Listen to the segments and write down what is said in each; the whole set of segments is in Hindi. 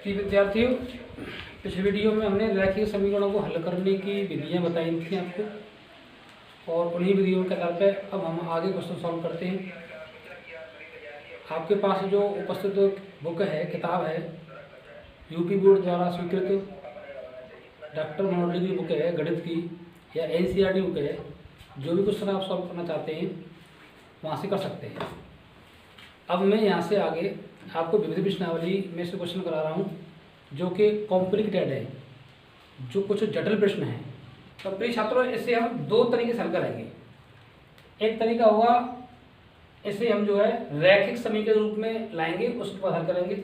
कि विद्यार्थियों, इस वीडियो में हमने रैखिक समीकरणों को हल करने की विधियां बताई थी आपको, और उन्हीं विधियों के आधार पर अब हम आगे क्वेश्चन सॉल्व करते हैं। आपके पास जो उपस्थित बुक है, किताब है, यूपी बोर्ड द्वारा स्वीकृत डॉक्टर मनोहर की बुक है गणित की, या एनसीईआरटी बुक है, जो भी क्वेश्चन आप सॉल्व करना चाहते हैं वहाँ से कर सकते हैं। अब मैं यहाँ से आगे आपको विविध प्रश्नावली में से क्वेश्चन करा रहा हूँ जो कि कॉम्प्लिकेटेड है, जो कुछ जटिल प्रश्न हैं। तो प्रिय छात्रों, इसे हम दो तरीके से हल करेंगे। एक तरीका होगा, इसे हम जो है रैखिक समीकरण के रूप में लाएंगे, उसके बाद हल करेंगे।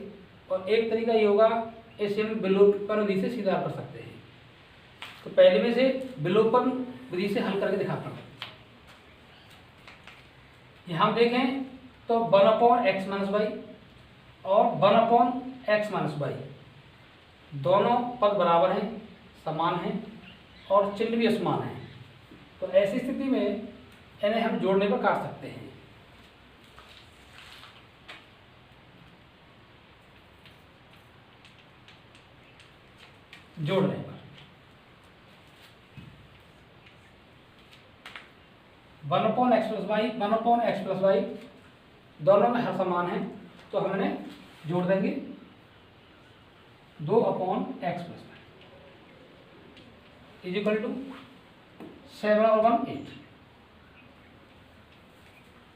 और एक तरीका ये होगा, इसे हम विलोपन विधि से सीधा कर सकते हैं। तो पहले में से विलोपन विधि से हल करके दिखाता हूँ। यहाँ देखें तो 1/x - y और 1/x - y दोनों पद बराबर हैं, समान हैं और चिन्ह भी समान है। तो ऐसी स्थिति में इन्हें हम जोड़ने पर काट सकते हैं। जोड़ने पर 1/x + y दोनों में हर समान है, तो हम इन्हें जोड़ देंगे 2/x + y = 7 और 1 8।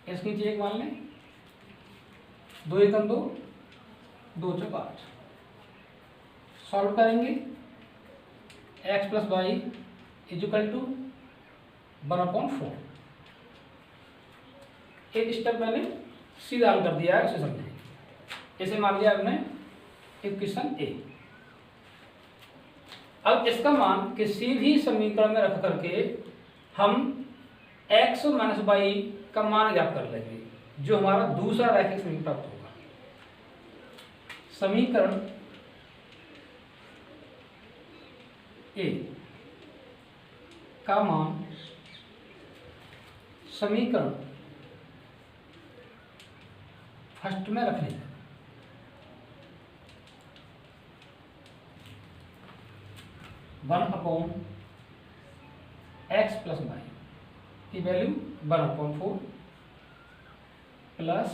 इसके नीचे एक मान लें, 2 × 2 2 × 8। सॉल्व करेंगे, x + y = 1/4। एक स्टेप मैंने सीधा हल कर दिया है, उसे समझें। इसे मान लिया हमने इक्वेशन ए। अब इसका मान किसी भी समीकरण में रख करके हम x - y का मान ज्ञात कर लेंगे, जो हमारा दूसरा रैखिक समीकरण प्राप्त होगा। समीकरण ए का मान समीकरण फर्स्ट में रख लेंगे। वन अपॉन x + y की वैल्यू 1/4 प्लस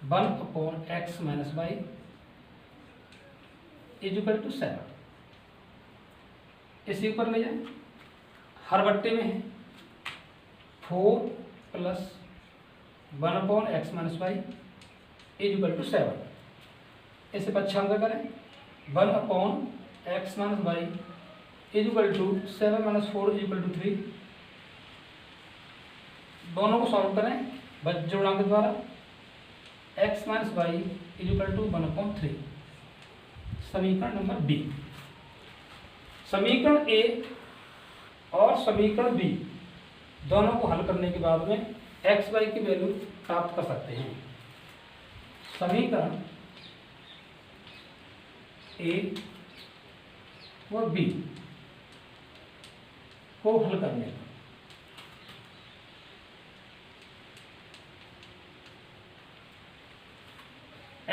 1/x - y = 7। इसी ऊपर ले जाए, हर बट्टे में है 4 प्लस 1/x - y = 7। इसे पक्षांतर करें, 1/x - y = 7 - 4 = 3। दोनों को सॉल्व करें बज्र गुणांक द्वारा, x - y = 1/3। समीकरण नंबर बी। समीकरण ए और समीकरण बी दोनों को हल करने के बाद में x y की वैल्यू प्राप्त कर सकते हैं। समीकरण ए व बी को हल करने पर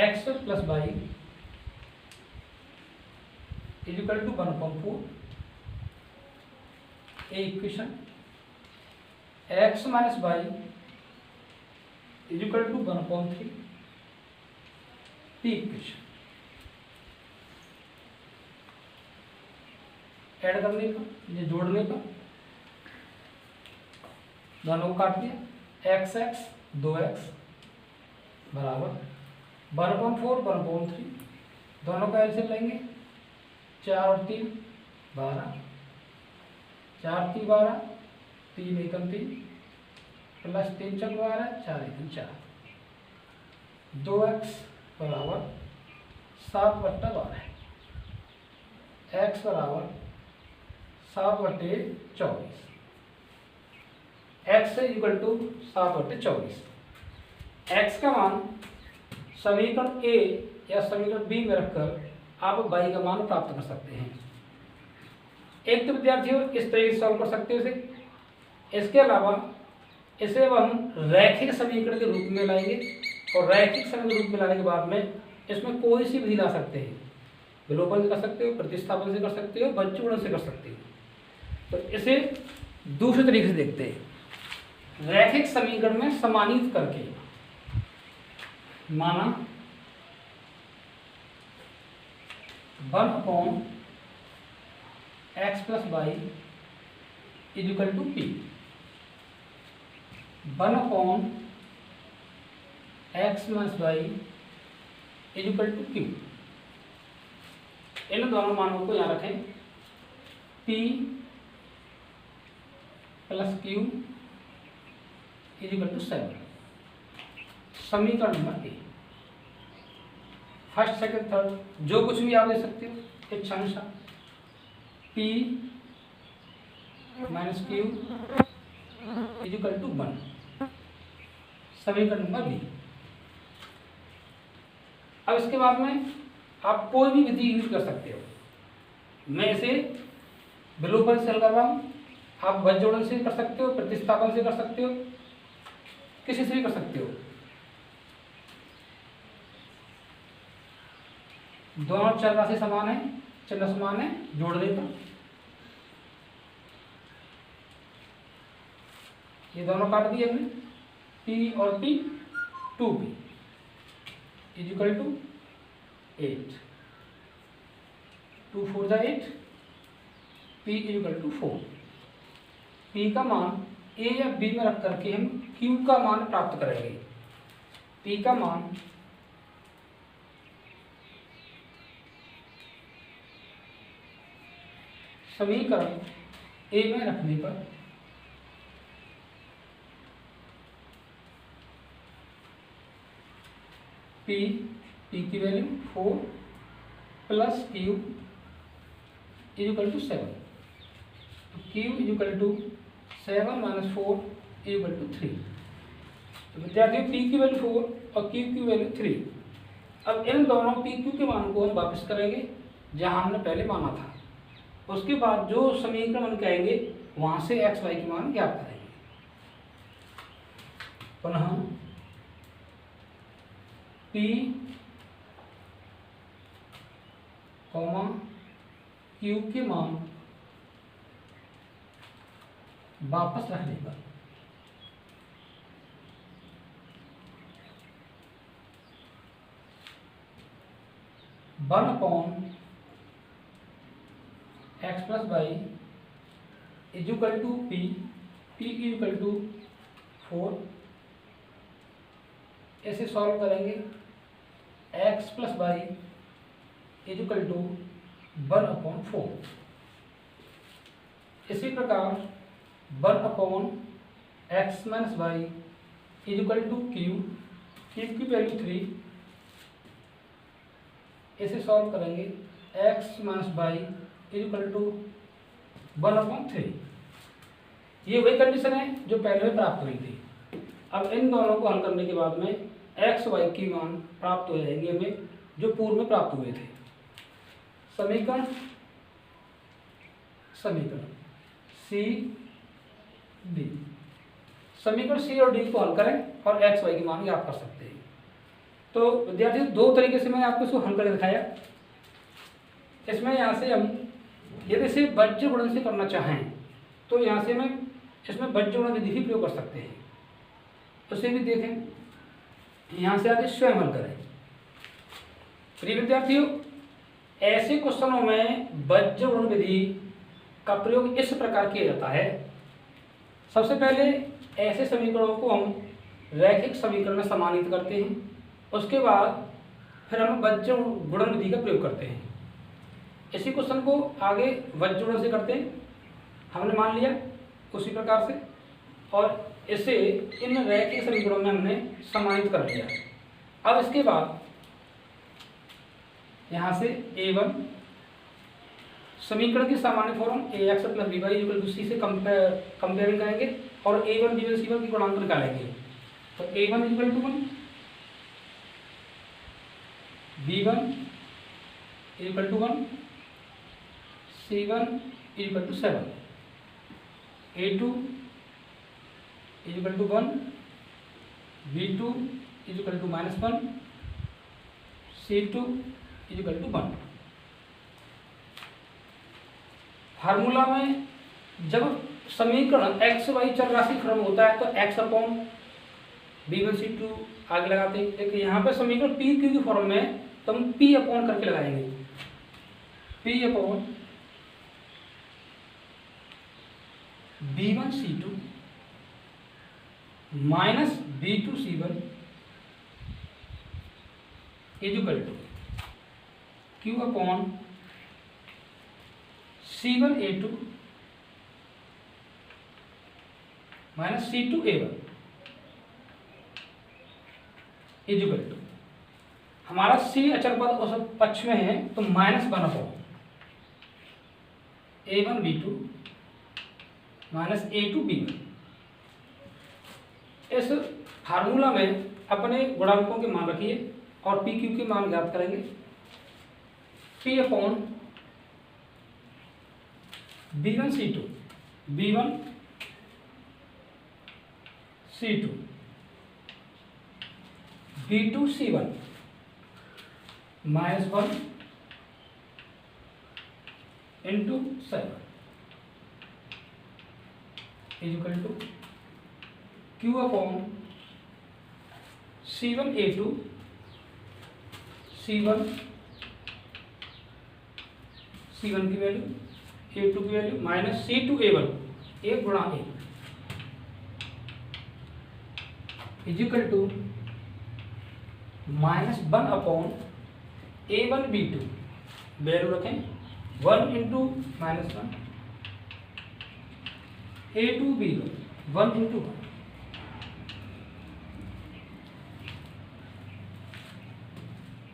x + y = 1/4 a equation, x - y = 1/3 b equation. Add करने पर, ये जोड़ने पर दोनों को काट दिया, x 2x बराबर 1/4 1/3। दोनों का एलसीएम लेंगे, 4 और 3 12, 4 × 3 12, 3 × 1 3 प्लस 3 × 4 12, 4 × 1 4। 2x बराबर 7/12, x बराबर 7/24, x = 7/24। x का मान समीकरण ए या समीकरण बी में रखकर आप y का मान प्राप्त कर सकते हैं। एक तो विद्यार्थियों इस तरीके से सॉल्व कर सकते हैं इसे। इसके अलावा इसे हम रैखिक समीकरण के रूप में लाएंगे, और रैखिक समीकरण के रूप में लाने के बाद में इसमें कोई सी विधि ला सकते हैं, विलोपन से कर सकते हो, प्रतिस्थापन से कर सकते हो, बज्रगुणन से कर सकते हो। तो इसे दूसरे तरीके से देखते हैं, रैखिक समीकरण में समानित करके। माना 1/x+y = p, 1/x - y = q। इन दोनों मानों को यहाँ रखें, p + q = 7। समीकरण number A. First second third जो कुछ भी आप दे सकते हो इच्छानुसार। p - q = 1। समीकरण नंबर बी। अब इसके बाद में आप कोई भी विधि यूज कर सकते हो। मैं इसे विलोपन से हल कर रहा हूँ, आप बज्रगुणन से कर सकते हो, प्रतिस्थापन से कर सकते हो, किसी से भी कर सकते हो। दोनों चर राशि समान है, चिन्ह समान है, जोड़ देता। ये दोनों काट दिए हमने, p और p 2p = 8, 2 4 = 8, p = 4। p का मान a या b में रख करके हम q का मान प्राप्त करेंगे। p का मान समीकरण a में रखने पर p की वैल्यू 4 + q = 7। q = 7 - 4 = 3। तो विद्यार्थियों p की वैल्यू 4 और q की वैल्यू 3। अब इन दोनों p q के मान को हम वापस करेंगे जहां हमने पहले माना था। उसके बाद जो समीकरण हम कहेंगे वहां से x y की मान ज्ञात करेंगे। पुनः p, q के मान वापस रखने पर 1/x+y = p = 4। ऐसे सॉल्व करेंगे, x + y = 1/4। इसी प्रकार 1/x - y = q की वैल्यू 3। इसे सॉल्व करेंगे, x - y = 1/3। ये वही कंडीशन है जो पहले में प्राप्त हुई थी। अब इन दोनों को हल करने के बाद में x y की मान प्राप्त हो जाएंगे हमें जो पूर्व में प्राप्त हुए थे। समीकरण C D। समीकरण C और D को हल करें और x y की मान ज्ञात कर सकते हैं। तो विद्यार्थियों दो तरीके से मैंने आपको इसको हल करके दिखाया। इसमें यहाँ से हम यदि इसे बज्रगुणन से करना चाहें तो यहाँ से मैं इसमें बज्रगुणन विधि भी प्रयोग कर सकते हैं। उसे भी देखें, यहाँ से आगे स्वयं हल करें। प्रिय विद्यार्थियों, ऐसे क्वेश्चनों में बज्रगुणन विधि का प्रयोग इस प्रकार किया जाता है। सबसे पहले ऐसे समीकरणों को हम रैखिक समीकरण में समानित करते हैं, उसके बाद फिर हम बज्रगुणन विधि का प्रयोग करते हैं। इसी क्वेश्चन को आगे बज्रगुणन से करते हैं, हमने मान लिया उसी प्रकार से, और इसे इन रैखिक समीकरणों में हमने समानित कर लिया। अब इसके बाद यहाँ से a1 समीकरण की सामान्य फॉर्म ax + by = c से कंपेयरिंग करेंगे और a1 b1 c1 की गुणांक निकालेंगे। तो a1 = 1, b1 = 1, c1 = 7, a2 = 1, b2 = -1, C2 equal to 1। Formula में जब समीकरण x y चर राशि क्रम होता है तो x अपॉन B1 C2 आगे लगाते हैं, लेकिन यहाँ पे समीकरण P Q के फॉर्म में है तो हम P अपॉन करके लगाएंगे। P upon B1 C2 minus B2 C1 equal to Q upon C1 A2 minus C2 A1 equal to, हमारा C अचर पद उस पक्ष में है तो minus 1 upon A1 B2 minus A2 B1। इस फार्मूला में अपने गुणांकों के मान रखिए और पी क्यू के मान ज्ञात करेंगे। P upon B1 C2 B1 C2 B2 C1 minus 1 into 7 equal to Q upon C1 A2 C1 की वैल्यू A2 की वैल्यू माइनस C2 A1 1 गुणा 1 equal to minus 1 upon A1 B2 value रखें 1 into minus 1 A2 B1 1 into 1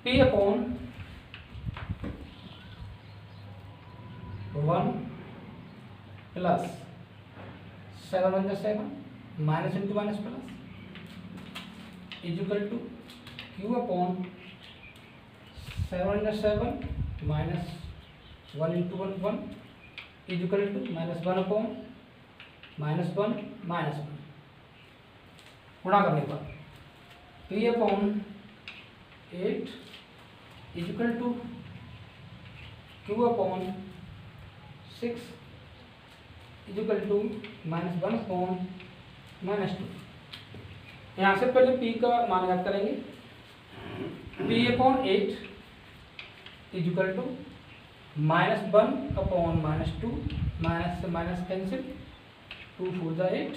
P upon 1 plus 7 1 7 minus into minus plus equal to Q upon 7 7 minus 1 into 1 1 equal to minus 1 upon minus 1 minus 1 गुणा करने पर P upon 8 equal to Q upon 6 equal to minus 1 upon minus 2। यहाँ से पहले P का मान ज्ञात करेंगे। P upon 8 equal to minus 1 upon minus 2 minus से माइनस कैंसिल 2 4 जा 8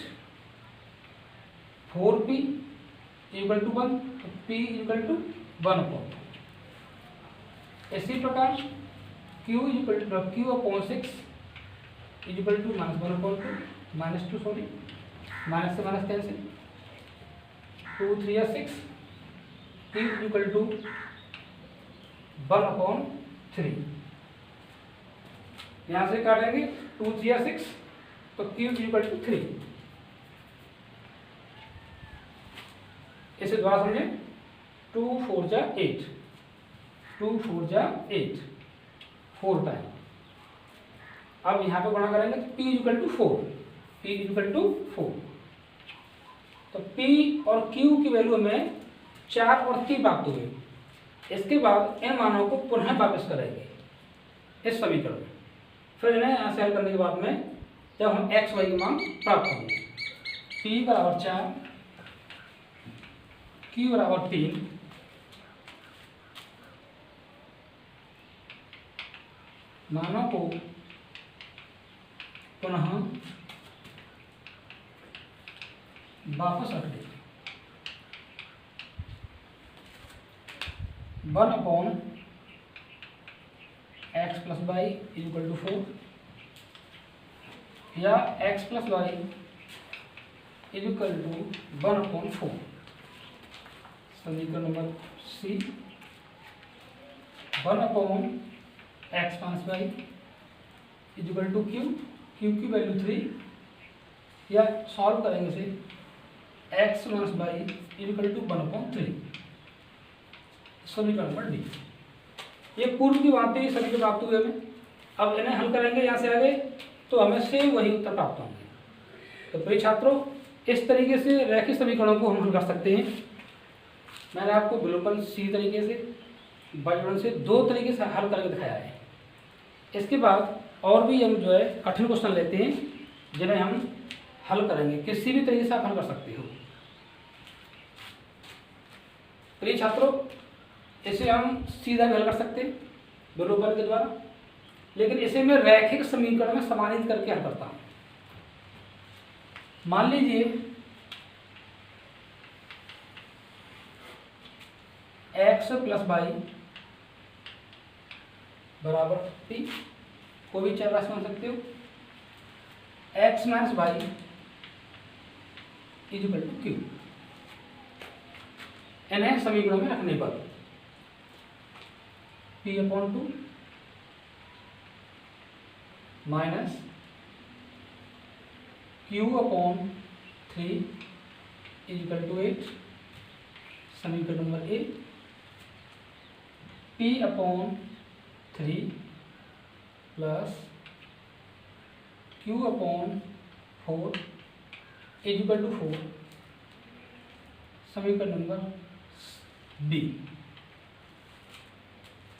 4P equal to 1 P equal to 1 upon. इसी प्रकार Q equal to Q upon 6 equal to minus 1 upon 2 minus 2 sorry minus से माइनस कैंसिल 2 3 या 6 Q इक्वल टू 1 अपॉन 3। यहाँ से काटेंगे 2 3 या 6 तो Q इक्वल टू 3। इसे द्वारा समझें 2 4 जा 8 2 4 जा 8 4 टाइम। अब यहाँ पे गुणा करेंगे तो P equal to 4 P equal to 4 तो P और Q की वैल्यू हमें 4 और 3 प्राप्त हुए। इसके बाद इन मानों को पुनः वापस करेंगे इस समीकरण में, फिर इन्हें यहाँ से हल करने के बाद में जब हम x y के मान प्राप्त होंगे P बराबर 4 Q बराबर 3 मानों को पुनः वापस रख दें 1 upon x plus y equal to 4 या x plus y equal to 1 upon 4 समीकरण number C 1 upon x minus y equal to Q की वैल्यू 3 या सॉल्व करेंगे इसे x minus y equal to 1 upon 3 समीकरण नंबर डी। ये पूर्व की भांति सभी प्राप्त हुए हमें। अब इन्हें हल करेंगे यहाँ से आगे तो हमें सेम वही उत्तर प्राप्त होंगे। तो प्रिय छात्रों इस तरीके से रैखिक समीकरणों को हम हल कर सकते हैं। मैंने आपको बिल्कुल सीधी तरीके से बाइजोड़न से 2 तरीके से हल करके दिखाया है। इसके बाद और भी हम जो है कठिन क्वेश्चन लेते हैं जिन्हें हम हल करेंगे। किसी भी तरीके से आप हल कर सकते हो। प्रिय छात्रों, इसे हम सीधा भी हल कर सकते हैं विलोपन के द्वारा, लेकिन इसे मैं रैखिक समीकरण में समानित करके हल करता हूं। मान लीजिए x + y बराबर p, कोई भी चर राशि मान सकते हो। x - y = q। इन्हें समीकरण में रखने पर p/2 माइनस q/3 = 8, समीकरण number A. p/3 plus q/4 = 4, समीकरण नंबर बी।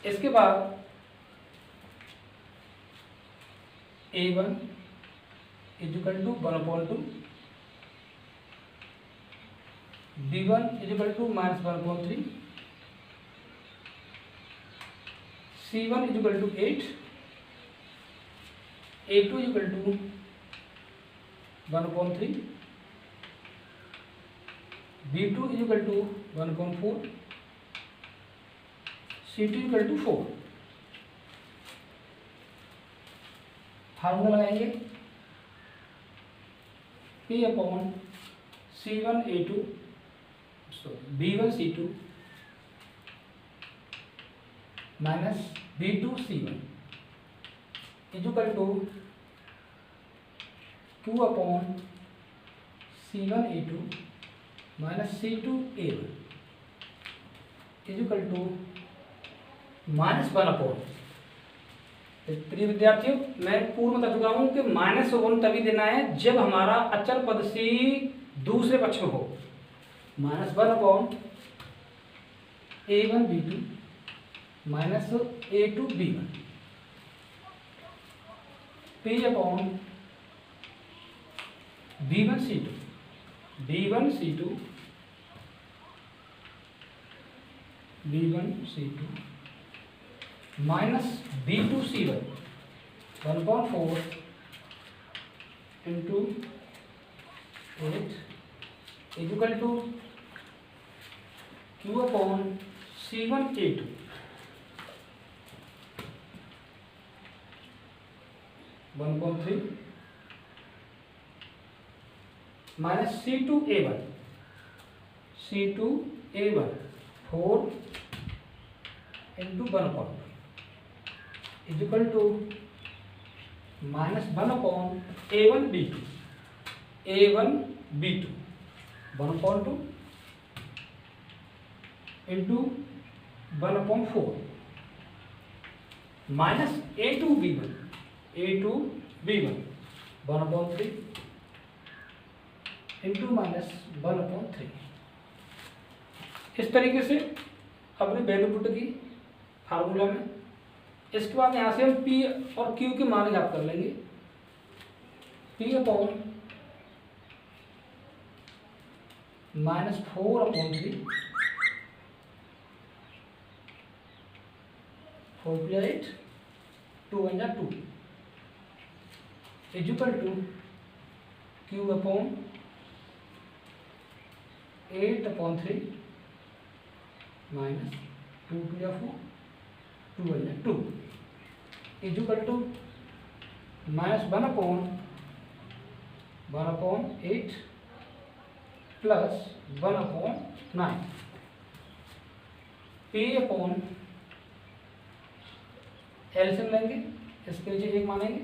इसके बाद a1 = 1/2, b1 = -1/3, c1 = 8, a2 = 1/3, b2 = 1/4, c2 = 4। Formula लगाएंगे p/c1a2 b1c2 minus b2c1 = q/c1a2 minus c2a1 = -1/। प्रिय विद्यार्थियों, मैं पूर्व बता चुका हूं कि -1 तभी देना है जब हमारा अचल पद c दूसरे पक्ष में हो। -1/a1b2 minus a2b1 p/b1c2 minus b2c1 1/4 × 8 = q/c1a2 1/3 minus c2a1 4 × 1/2 = -1/a1b2 1/2 × 1/4 minus a2b1 1/3 × -1/3। इस तरीके से अपनी वैल्यू पुट की फार्मूला में। इसके बाद यहाँ से हम P और Q के मान ज्ञात कर लेंगे। p/-4/3 4 + 8 2 × 2 = q/8/3 minus 2 × 4 2 × 2 = -1/8 plus 1/9 p/, LCM लेंगे, इसके नीचे 1 मानेंगे,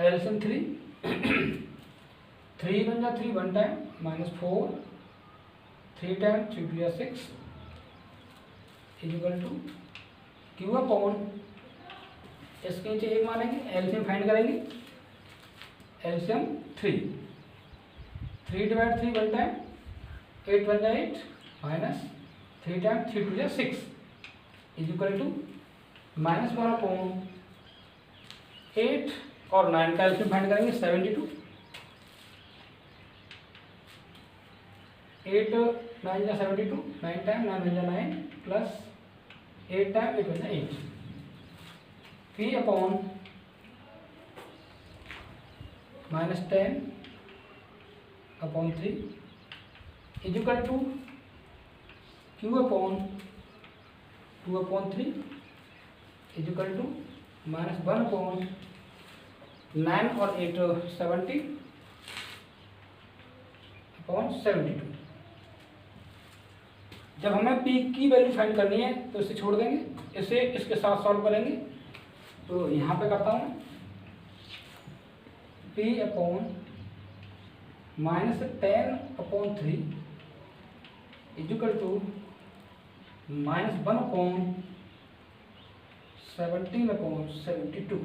एलसीएम 3 3 × 3 1 टाइम -4 3 टाइम 3 × 6 = q/, इसके नीचे 1 मानेंगे, एलसीएम फाइंड करेंगे, एलसीएम 3 3 / 3 1 टाइम 8 × 8 -3 3 टाइम 3 2 या 6 इज इक्वल टू -1/8 और 9 का एलसीएम फाइंड करेंगे 72। 8 9 या 72, 9 टाइम 9 या 9 प्लस 8 टाइम 8 या 8 P upon -10/3 is equal to Q upon 2/3 is equal to -1/9 और 8 70/72। जब हमें P की वैल्यू फाइंड करनी है तो इसे छोड़ देंगे, इसे इसके साथ सॉल्व करेंगे। तो यहाँ पे करता हूँ P upon -10/3 is equal to -1/17/72।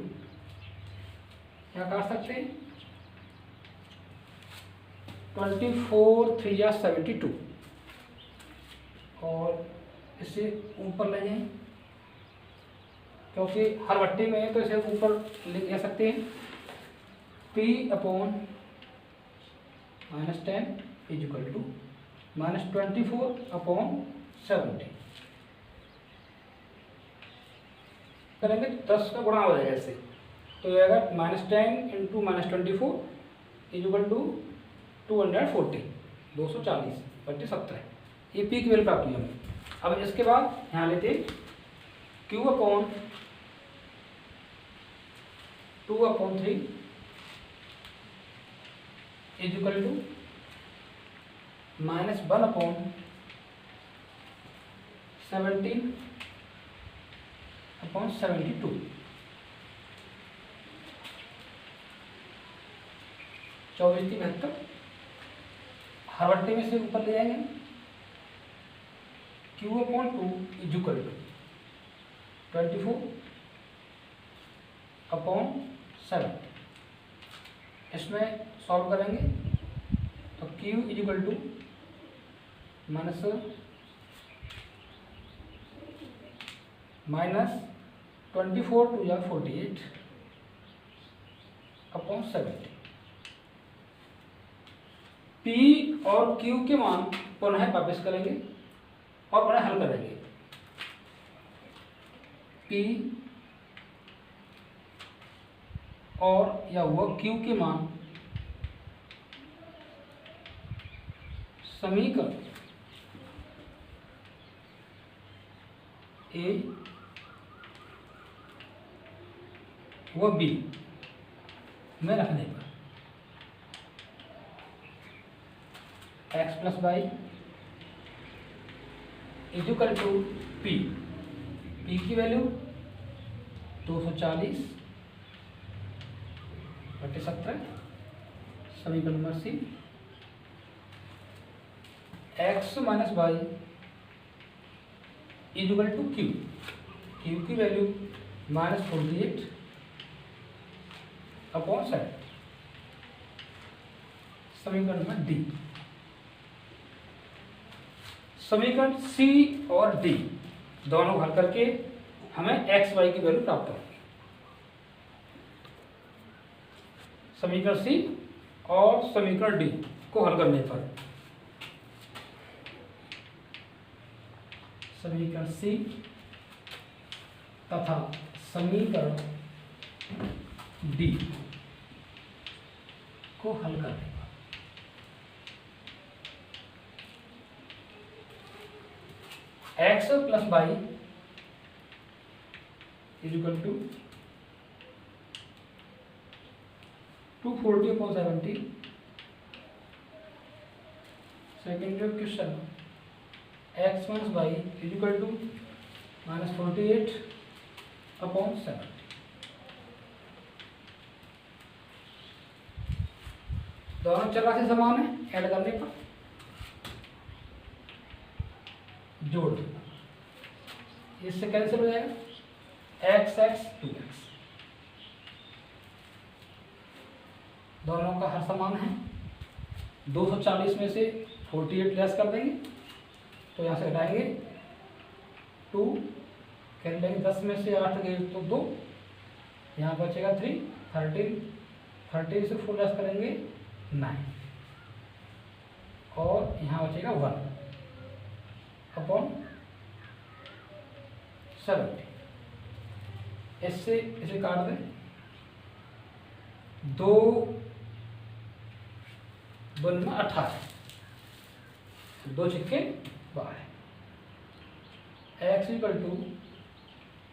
क्या कर सकते हैं 24 3 या 72 और इसे ऊपर ले जाएं, क्योंकि हर भट्टी में है तो इसे ऊपर ले जा सकते हैं। P upon -10 is equal to -24/70 करेंगे तो 10 का गुणा हो जाएगा इससे, तो ये आएगा -10 इंटू -24 इज इक्वल टू 240 240/17। ये पी की वैल्यू प्राप्त हुई हमें। अब इसके बाद यहाँ लेते Q upon 2/3 is equal to -1/17/72। 24 की 72 हर भट्टी में से ऊपर ले जाएंगे। Q upon 2 is equal to 24/7। इसमें सॉल्व करेंगे तो Q इज इक्वल टू -24 2 या 48/70। P और Q के मान पुनः वापस करेंगे और पुनः हल करेंगे। P और या हुआ Q के मान समीकरण A व B में रखने पर x plus y is equal to P की वैल्यू 240/17 समीकरण number C। x minus y is equal to Q की वैल्यू -48/7 समीकरण नंबर D। समीकरण C और D दोनों हल करके हमें x y की वैल्यू प्राप्त होगी। समीकरण C और समीकरण D को हल करने पर समीकरण C तथा समीकरण D को हल करने पर x plus y is equal to 240/70। Second question x minus y is equal to -48/70। दोनों चरराशि समान है, ऐड करने पर जोड़ देना, इससे कैंसिल हो जाएगा x 2x। दोनों का हर समान है। 240 में से 48 लेस कर देंगे तो यहाँ से घटाएंगे 2 कैल लेंगे, 10 में से 8 गए तो 2, यहाँ बचेगा 3, 13 से 4 लेस करेंगे 9 और यहाँ बचेगा 1 अपॉन 70। इससे इसे काट दें, 2 1 में 18, 2 छिक्के 12, x इक्वल टू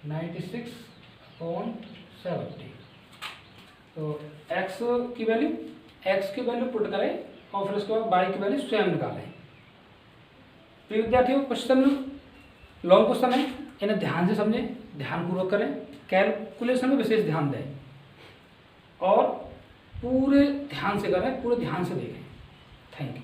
96 अपॉन 70। तो x की वैल्यू पुट करें और फिर उसके बाद y की वैल्यू स्वयं निकालें। प्रिय विद्यार्थियों, क्वेश्चन लॉन्ग क्वेश्चन है, इन्हें ध्यान से समझें, ध्यानपूर्वक करें, कैलकुलेशन में विशेष ध्यान दें और पूरे ध्यान से करें, पूरे ध्यान से देखें। Thank you.